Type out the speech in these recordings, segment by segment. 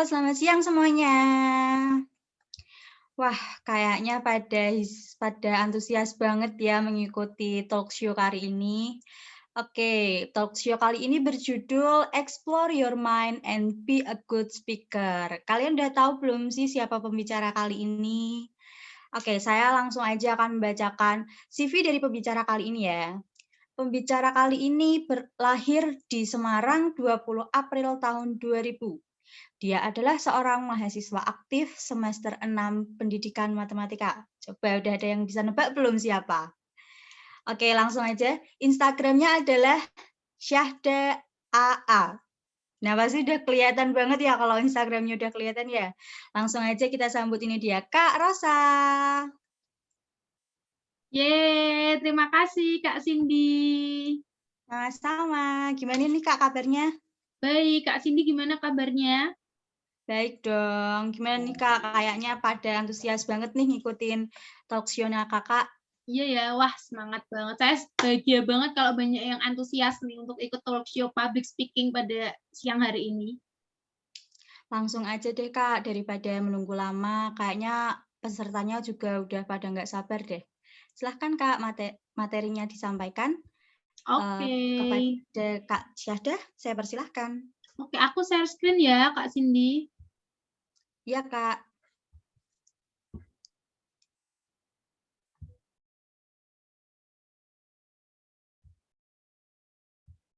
selamat siang semuanya. Wah, kayaknya pada antusias banget ya mengikuti talk show kali ini. Oke, talk show kali ini berjudul Explore Your Mind and Be a Good Speaker. Kalian udah tahu belum sih siapa pembicara kali ini? Oke, saya langsung aja akan membacakan CV dari pembicara kali ini ya. Pembicara kali ini lahir di Semarang 20 April tahun 2000. Dia adalah seorang mahasiswa aktif semester 6 Pendidikan Matematika. Coba udah ada yang bisa nebak belum siapa? Oke, langsung aja. Instagramnya adalah Syahda AA. Nah, pasti udah kelihatan banget ya kalau Instagramnya udah kelihatan ya. Langsung aja kita sambut ini dia, Kak Rosa. Yeay, terima kasih Kak Cindy. Sama-sama. Gimana nih Kak kabarnya? Baik, Kak Cindy gimana kabarnya? Baik dong. Gimana nih Kak? Kayaknya pada antusias banget nih ngikutin talk show-nya Kakak. Iya ya, wah semangat banget. Saya bahagia banget kalau banyak yang antusias nih untuk ikut talk show public speaking pada siang hari ini. Langsung aja deh Kak, daripada menunggu lama, kayaknya pesertanya juga udah pada nggak sabar deh. Silahkan Kak, materinya disampaikan. Oke. Kepada Kak Syahda, saya persilahkan. Oke, aku share screen ya Kak Cindy. Iya Kak.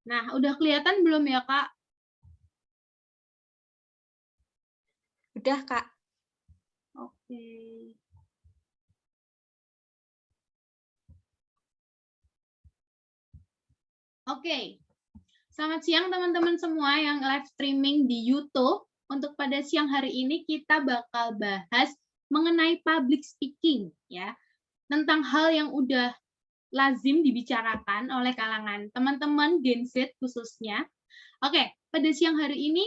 Nah, udah kelihatan belum ya Kak? Udah Kak. Oke. Oke. Selamat siang teman-teman semua yang live streaming di YouTube. Untuk pada siang hari ini kita bakal bahas mengenai public speaking ya. Tentang hal yang udah lazim dibicarakan oleh kalangan teman-teman Gen Z khususnya. Oke, pada siang hari ini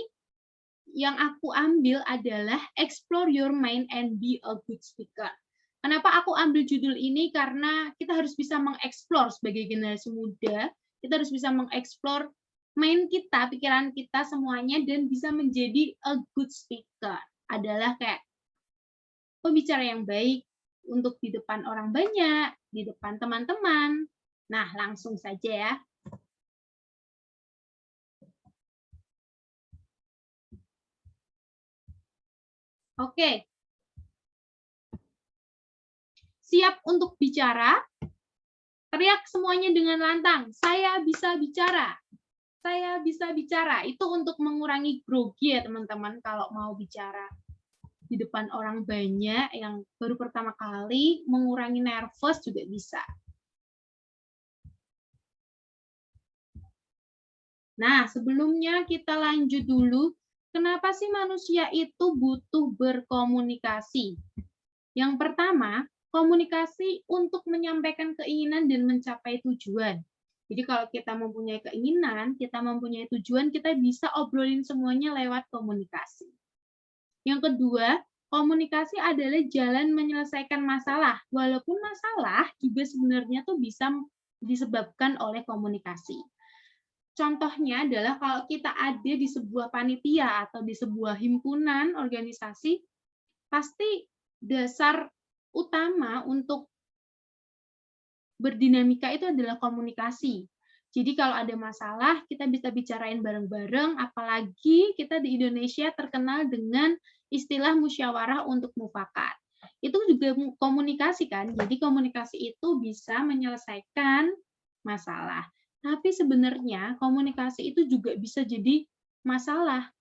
yang aku ambil adalah Explore Your Mind and Be a Good Speaker. Kenapa aku ambil judul ini? Karena kita harus bisa mengeksplor sebagai generasi muda, kita harus bisa mengeksplor mind kita, pikiran kita semuanya, dan bisa menjadi a good speaker. Adalah kayak pembicara yang baik untuk di depan orang banyak, di depan teman-teman. Nah, langsung saja ya. Oke. Siap untuk bicara? Teriak semuanya dengan lantang, saya bisa bicara. Saya bisa bicara. Itu untuk mengurangi grogi ya teman-teman kalau mau bicara di depan orang banyak yang baru pertama kali, mengurangi nervous juga bisa. Nah, sebelumnya kita lanjut dulu. Kenapa sih manusia itu butuh berkomunikasi? Yang pertama, komunikasi untuk menyampaikan keinginan dan mencapai tujuan. Jadi kalau kita mempunyai keinginan, kita mempunyai tujuan, kita bisa obrolin semuanya lewat komunikasi. Yang kedua, komunikasi adalah jalan menyelesaikan masalah. Walaupun masalah juga sebenarnya tuh bisa disebabkan oleh komunikasi. Contohnya adalah kalau kita ada di sebuah panitia atau di sebuah himpunan organisasi, pasti dasar utama untuk berdinamika itu adalah komunikasi. Jadi kalau ada masalah, kita bisa bicarain bareng-bareng, apalagi kita di Indonesia terkenal dengan istilah musyawarah untuk mufakat. Itu juga komunikasi kan, jadi komunikasi itu bisa menyelesaikan masalah. Tapi sebenarnya komunikasi itu juga bisa jadi masalah.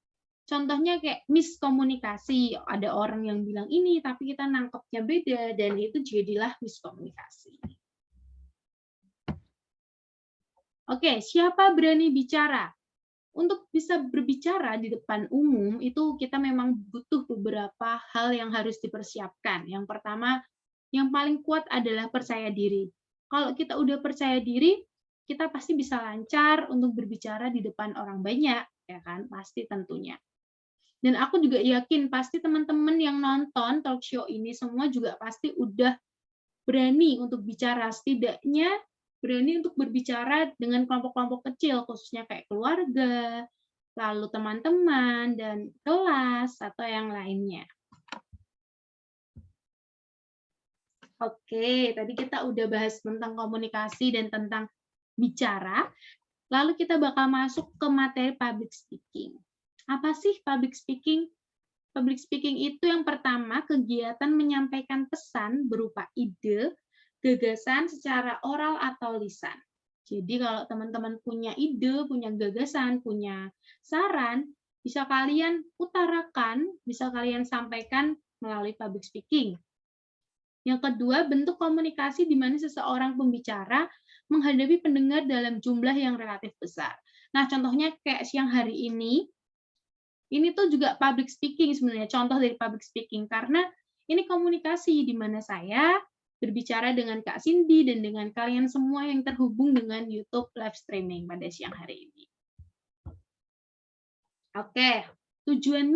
Contohnya kayak miskomunikasi, ada orang yang bilang ini, tapi kita nangkepnya beda, dan itu jadilah miskomunikasi. Oke, siapa berani bicara? Untuk bisa berbicara di depan umum, itu kita memang butuh beberapa hal yang harus dipersiapkan. Yang pertama, yang paling kuat adalah percaya diri. Kalau kita udah percaya diri, kita pasti bisa lancar untuk berbicara di depan orang banyak, ya kan? Pasti tentunya. Dan aku juga yakin pasti teman-teman yang nonton talk show ini semua juga pasti udah berani untuk bicara, setidaknya berani untuk berbicara dengan kelompok-kelompok kecil, khususnya kayak keluarga, lalu teman-teman, dan kelas, atau yang lainnya. Oke, tadi kita udah bahas tentang komunikasi dan tentang bicara, lalu kita bakal masuk ke materi public speaking. Apa sih public speaking? Public speaking itu yang pertama kegiatan menyampaikan pesan berupa ide, gagasan secara oral atau lisan. Jadi kalau teman-teman punya ide, punya gagasan, punya saran, bisa kalian utarakan, bisa kalian sampaikan melalui public speaking. Yang kedua, bentuk komunikasi di mana seseorang pembicara menghadapi pendengar dalam jumlah yang relatif besar. Nah, contohnya kayak siang hari ini tuh juga public speaking sebenarnya, contoh dari public speaking, karena ini komunikasi di mana saya berbicara dengan Kak Cindy dan dengan kalian semua yang terhubung dengan YouTube live streaming pada siang hari ini. Oke, tujuan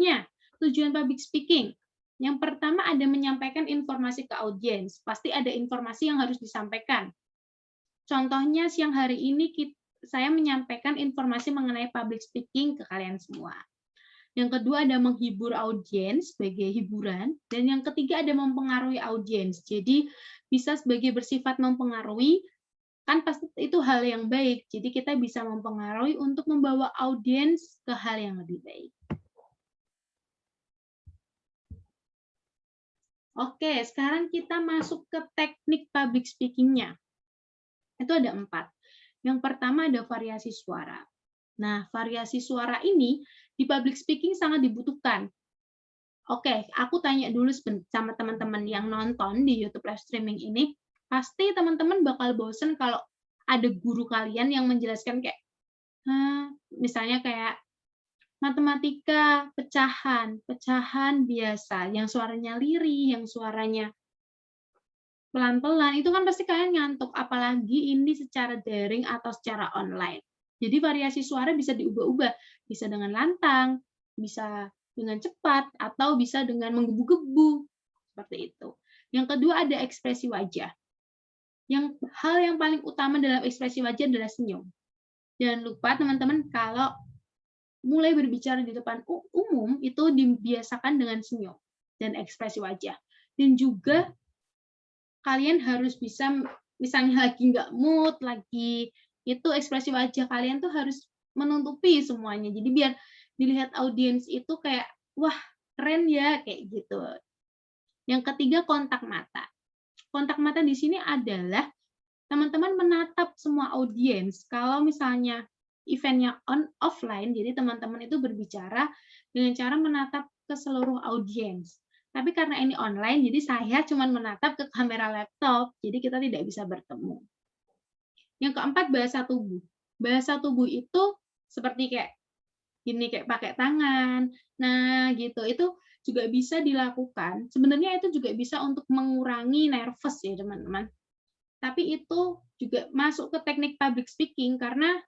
public speaking. Yang pertama ada menyampaikan informasi ke audiens. Pasti ada informasi yang harus disampaikan. Contohnya siang hari ini saya menyampaikan informasi mengenai public speaking ke kalian semua. Yang kedua ada menghibur audiens sebagai hiburan. Dan yang ketiga ada mempengaruhi audiens. Jadi bisa sebagai bersifat mempengaruhi, kan pasti itu hal yang baik. Jadi kita bisa mempengaruhi untuk membawa audiens ke hal yang lebih baik. Oke, sekarang kita masuk ke teknik public speaking-nya. Itu ada 4. Yang pertama ada variasi suara. Nah, variasi suara ini di public speaking sangat dibutuhkan. Oke, aku tanya dulu sama teman-teman yang nonton di YouTube live streaming ini, pasti teman-teman bakal bosen kalau ada guru kalian yang menjelaskan kayak, misalnya kayak matematika, pecahan biasa, yang suaranya lirih, yang suaranya pelan-pelan, itu kan pasti kalian ngantuk, apalagi ini secara daring atau secara online. Jadi variasi suara bisa diubah-ubah, bisa dengan lantang, bisa dengan cepat, atau bisa dengan menggebu-gebu, seperti itu. Yang kedua ada ekspresi wajah. Hal yang paling utama dalam ekspresi wajah adalah senyum. Jangan lupa teman-teman kalau mulai berbicara di depan umum itu dibiasakan dengan senyum dan ekspresi wajah. Dan juga kalian harus bisa, misalnya lagi nggak mood, lagi itu ekspresi wajah kalian tuh harus menutupi semuanya. Jadi biar dilihat audiens itu kayak, wah keren ya, kayak gitu. Yang ketiga kontak mata. Kontak mata di sini adalah teman-teman menatap semua audiens. Kalau misalnya eventnya offline, jadi teman-teman itu berbicara dengan cara menatap ke seluruh audiens. Tapi karena ini online, jadi saya cuma menatap ke kamera laptop, jadi kita tidak bisa bertemu. Yang keempat, bahasa tubuh. Bahasa tubuh itu seperti kayak gini, kayak pakai tangan. Nah, gitu. Itu juga bisa dilakukan. Sebenarnya itu juga bisa untuk mengurangi nervous ya, teman-teman. Tapi itu juga masuk ke teknik public speaking karena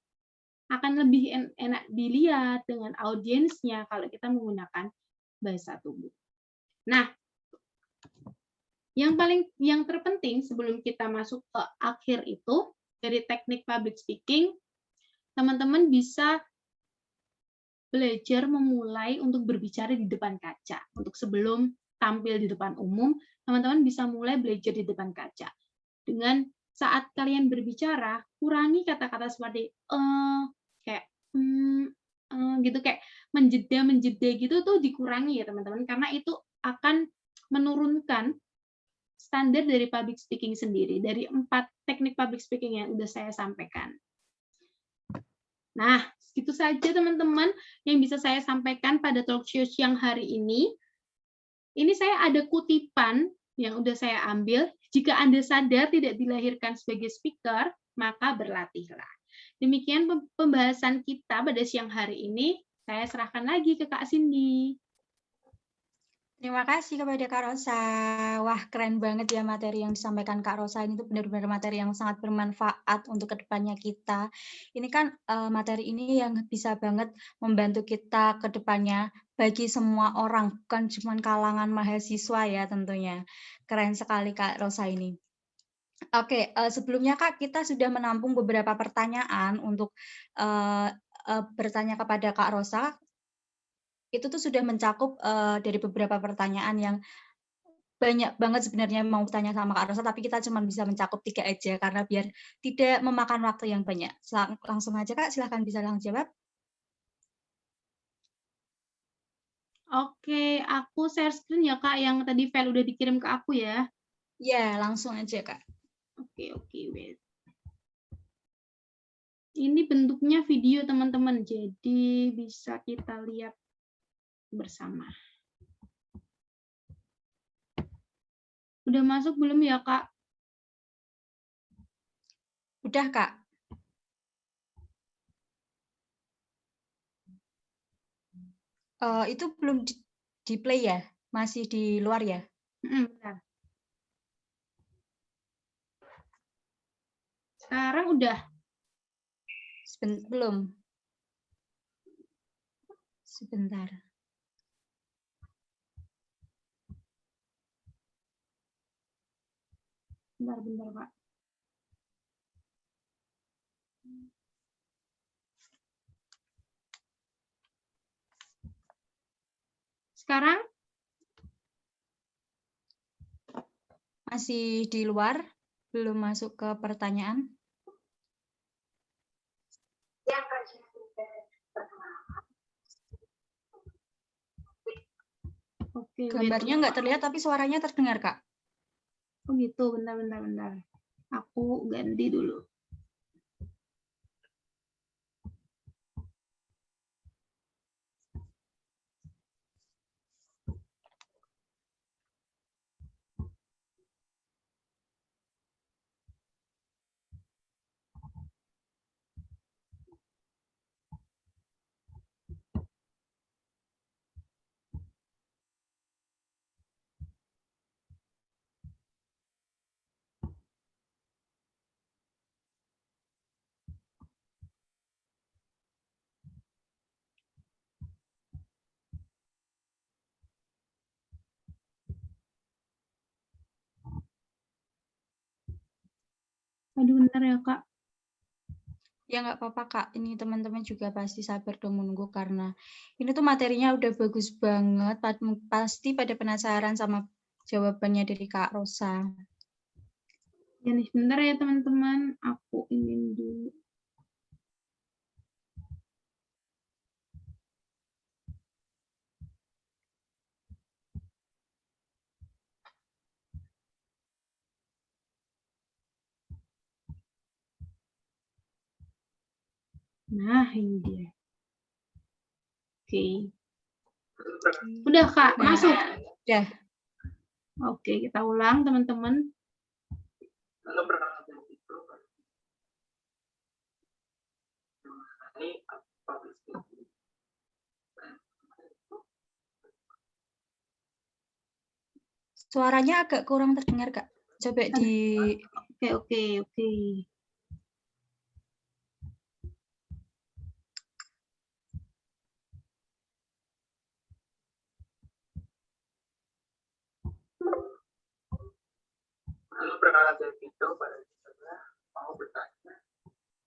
akan lebih enak dilihat dengan audiensnya kalau kita menggunakan bahasa tubuh. Nah, yang terpenting sebelum kita masuk ke akhir itu dari teknik public speaking, teman-teman bisa belajar memulai untuk berbicara di depan kaca. Untuk sebelum tampil di depan umum, teman-teman bisa mulai belajar di depan kaca. Dengan saat kalian berbicara, kurangi kata-kata seperti kayak gitu, kayak menjeda gitu tuh dikurangi ya teman-teman, karena itu akan menurunkan standar dari public speaking sendiri, dari 4 teknik public speaking yang udah saya sampaikan. Nah, itu saja teman-teman yang bisa saya sampaikan pada talk show siang hari ini. Ini saya ada kutipan yang udah saya ambil. Jika Anda sadar tidak dilahirkan sebagai speaker, maka berlatihlah. Demikian pembahasan kita pada siang hari ini. Saya serahkan lagi ke Kak Cindy. Terima kasih kepada Kak Rosa. Wah, keren banget ya materi yang disampaikan Kak Rosa. Ini tuh benar-benar materi yang sangat bermanfaat untuk kedepannya kita. Ini kan materi ini yang bisa banget membantu kita kedepannya bagi semua orang, bukan cuma kalangan mahasiswa ya tentunya. Keren sekali Kak Rosa ini. Oke, sebelumnya Kak, kita sudah menampung beberapa pertanyaan untuk bertanya kepada Kak Rosa, itu tuh sudah mencakup, dari beberapa pertanyaan yang banyak banget sebenarnya mau tanya sama Kak Rosa, tapi kita cuma bisa mencakup 3 aja, karena biar tidak memakan waktu yang banyak. Langsung aja Kak, silahkan bisa langsung jawab. Oke, aku share screen ya Kak, yang tadi file udah dikirim ke aku ya. Ya, langsung aja Kak. Oke, wait. Ini bentuknya video teman-teman, jadi bisa kita lihat bersama. Udah masuk belum ya Kak? Udah Kak. Itu belum di play ya? Masih di luar ya? Bentar. Sekarang udah. Belum. Sebentar. Bentar Pak. Sekarang? Masih di luar, belum masuk ke pertanyaan. Oke, gambarnya nggak terlihat tapi suaranya terdengar Kak. Oh gitu, bentar. Aku ganti dulu. Aduh, bentar ya Kak. Ya nggak apa-apa Kak, ini teman-teman juga pasti sabar dong menunggu karena ini tuh materinya udah bagus banget, pasti pada penasaran sama jawabannya dari Kak Rosa. Ya nih, sebentar ya teman-teman, aku ingin dulu. Nah, ini dia. Oke. Udah Kak, Nah, masuk. Udah. Oke, kita ulang teman-teman. Suaranya agak kurang terdengar Kak. Coba di Oke.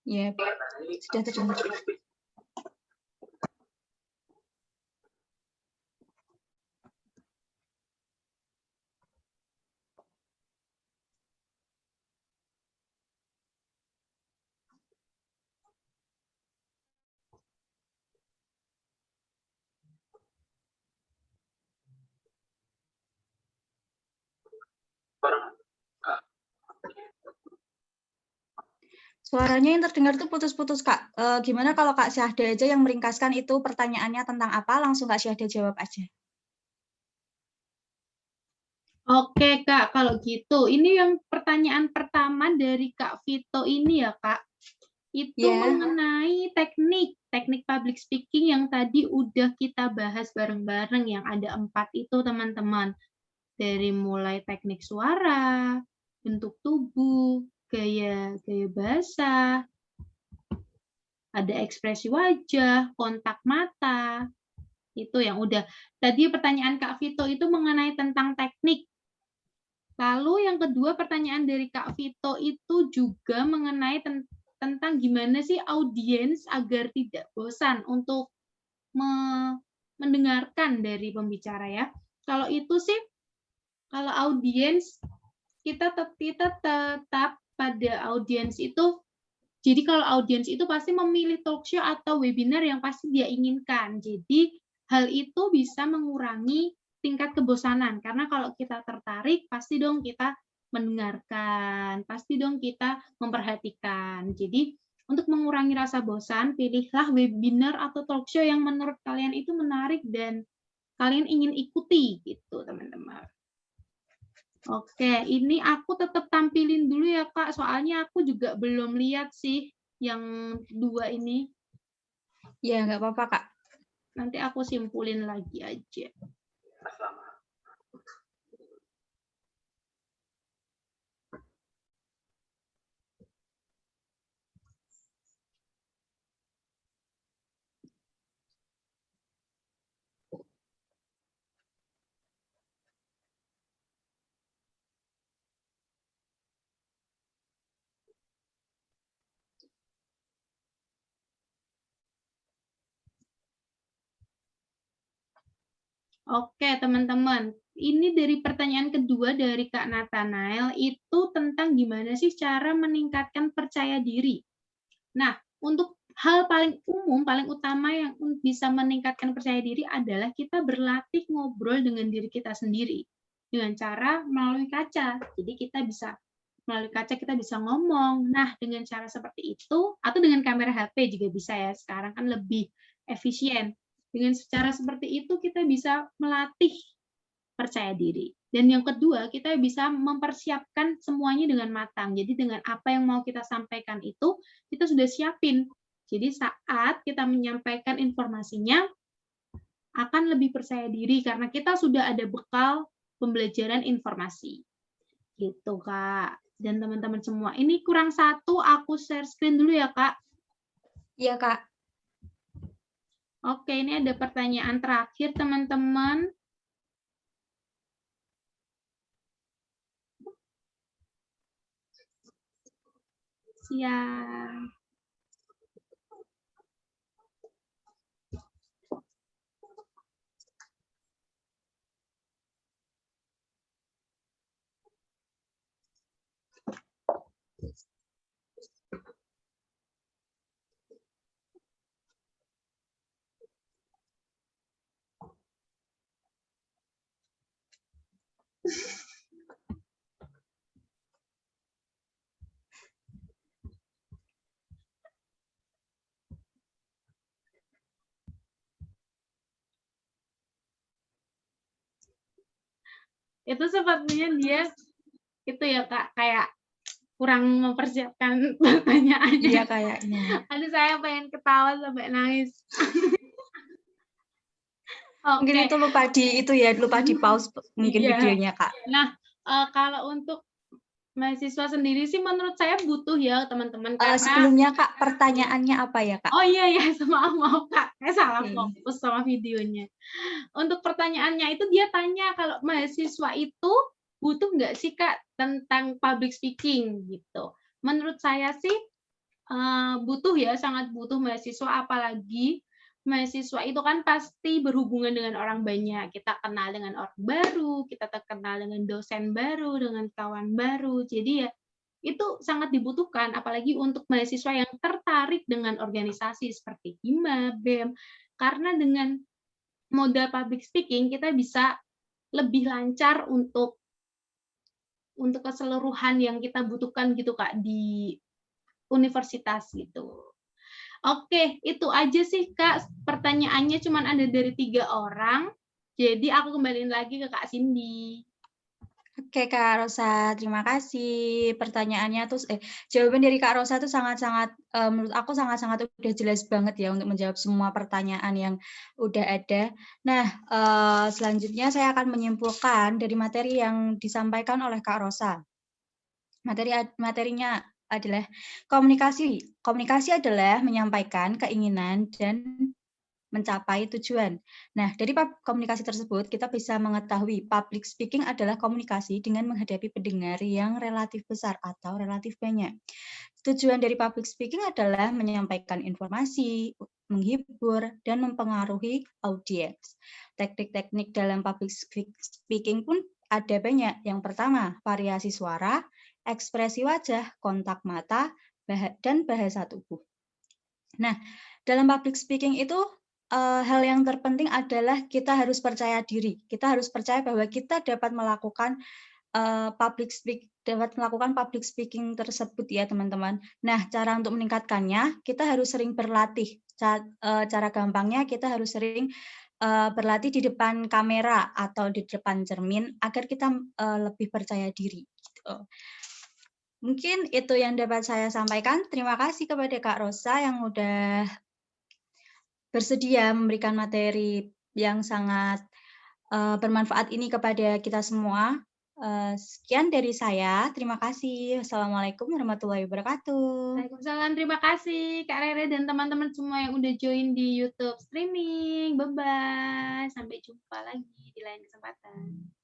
Ya, sudah terdengar. Suaranya yang terdengar tuh putus-putus Kak. Gimana kalau Kak Syahda aja yang meringkaskan itu pertanyaannya tentang apa, langsung Kak Syahda jawab aja. Oke Kak, kalau gitu. Ini yang pertanyaan pertama dari Kak Vito ini ya Kak. Itu mengenai teknik public speaking yang tadi udah kita bahas bareng-bareng, yang ada 4 itu teman-teman. Dari mulai teknik suara, bentuk tubuh, gaya bahasa, ada ekspresi wajah, kontak mata. Itu yang udah. Tadi pertanyaan Kak Vito itu mengenai tentang teknik. Lalu yang kedua pertanyaan dari Kak Vito itu juga mengenai tentang gimana sih audiens agar tidak bosan untuk mendengarkan dari pembicara ya. Kalau itu sih, kalau audiens kita tetap pada audiens itu. Jadi kalau audiens itu pasti memilih talk show atau webinar yang pasti dia inginkan. Jadi hal itu bisa mengurangi tingkat kebosanan, karena kalau kita tertarik pasti dong kita mendengarkan, pasti dong kita memperhatikan. Jadi untuk mengurangi rasa bosan, pilihlah webinar atau talk show yang menurut kalian itu menarik dan kalian ingin ikuti gitu, teman-teman. Oke, ini aku tetap tampilin dulu ya, Kak. Soalnya aku juga belum lihat sih yang 2 ini. Ya, nggak apa-apa, Kak. Nanti aku simpulin lagi aja. Oke, teman-teman. Ini dari pertanyaan kedua dari Kak Nathanael, itu tentang gimana sih cara meningkatkan percaya diri. Nah, untuk hal paling umum, paling utama yang bisa meningkatkan percaya diri adalah kita berlatih ngobrol dengan diri kita sendiri. Dengan cara melalui kaca. Jadi kita bisa melalui kaca kita bisa ngomong. Nah, dengan cara seperti itu, atau dengan kamera HP juga bisa ya, sekarang kan lebih efisien. Dengan cara seperti itu kita bisa melatih percaya diri. Dan yang kedua, kita bisa mempersiapkan semuanya dengan matang. Jadi dengan apa yang mau kita sampaikan itu, kita sudah siapin. Jadi saat kita menyampaikan informasinya, akan lebih percaya diri karena kita sudah ada bekal pembelajaran informasi. Gitu, Kak. Dan teman-teman semua, ini kurang satu, aku share screen dulu ya, Kak. Iya, Kak. Oke, ini ada pertanyaan terakhir, teman-teman. Siap. Itu sepertinya dia itu ya, Kak, kayak kurang mempersiapkan pertanyaannya. Iya, kayaknya. Aduh, saya pengen ketawa sampai nangis. Mungkin Oke. itu lupa di pause mungkin Iya. videonya, Kak. Nah, kalau untuk mahasiswa sendiri sih menurut saya butuh ya, teman-teman, karena Sebelumnya, Kak, pertanyaannya apa ya, Kak? oh iya, maaf, Kak, saya salah Oke. fokus sama videonya. Untuk pertanyaannya itu dia tanya kalau mahasiswa itu butuh nggak sih, Kak, tentang public speaking gitu. Menurut saya sih butuh ya, sangat butuh mahasiswa, apalagi mahasiswa itu kan pasti berhubungan dengan orang banyak. Kita kenal dengan orang baru, kita terkenal dengan dosen baru, dengan kawan baru. Jadi ya itu sangat dibutuhkan, apalagi untuk mahasiswa yang tertarik dengan organisasi seperti HIMA, BEM, karena dengan modal public speaking kita bisa lebih lancar untuk keseluruhan yang kita butuhkan gitu, Kak, di universitas gitu. Oke, itu aja sih, Kak. Pertanyaannya cuma ada dari 3 orang. Jadi aku kembaliin lagi ke Kak Cindy. Oke, Kak Rosa, terima kasih. Pertanyaannya jawaban dari Kak Rosa itu sangat-sangat, menurut aku sangat-sangat udah jelas banget ya untuk menjawab semua pertanyaan yang udah ada. Nah, selanjutnya saya akan menyimpulkan dari materi yang disampaikan oleh Kak Rosa. Materinya adalah komunikasi. Komunikasi adalah menyampaikan keinginan dan mencapai tujuan. Nah, dari komunikasi tersebut kita bisa mengetahui public speaking adalah komunikasi dengan menghadapi pendengar yang relatif besar atau relatif banyak. Tujuan dari public speaking adalah menyampaikan informasi, menghibur, dan mempengaruhi audiens. Teknik-teknik dalam public speaking pun ada banyak. Yang pertama, variasi suara, ekspresi wajah, kontak mata, dan bahasa tubuh. Nah, dalam public speaking itu hal yang terpenting adalah kita harus percaya diri. Kita harus percaya bahwa kita dapat melakukan public speaking tersebut ya teman-teman. Nah, cara untuk meningkatkannya kita harus sering berlatih. Cara gampangnya kita harus sering berlatih di depan kamera atau di depan cermin agar kita lebih percaya diri. Gitu. Mungkin itu yang dapat saya sampaikan. Terima kasih kepada Kak Rosa yang udah bersedia memberikan materi yang sangat bermanfaat ini kepada kita semua. Sekian dari saya. Terima kasih. Wassalamualaikum warahmatullahi wabarakatuh. Waalaikumsalam, terima kasih Kak Rere dan teman-teman semua yang udah join di YouTube streaming. Bye-bye. Sampai jumpa lagi di lain kesempatan.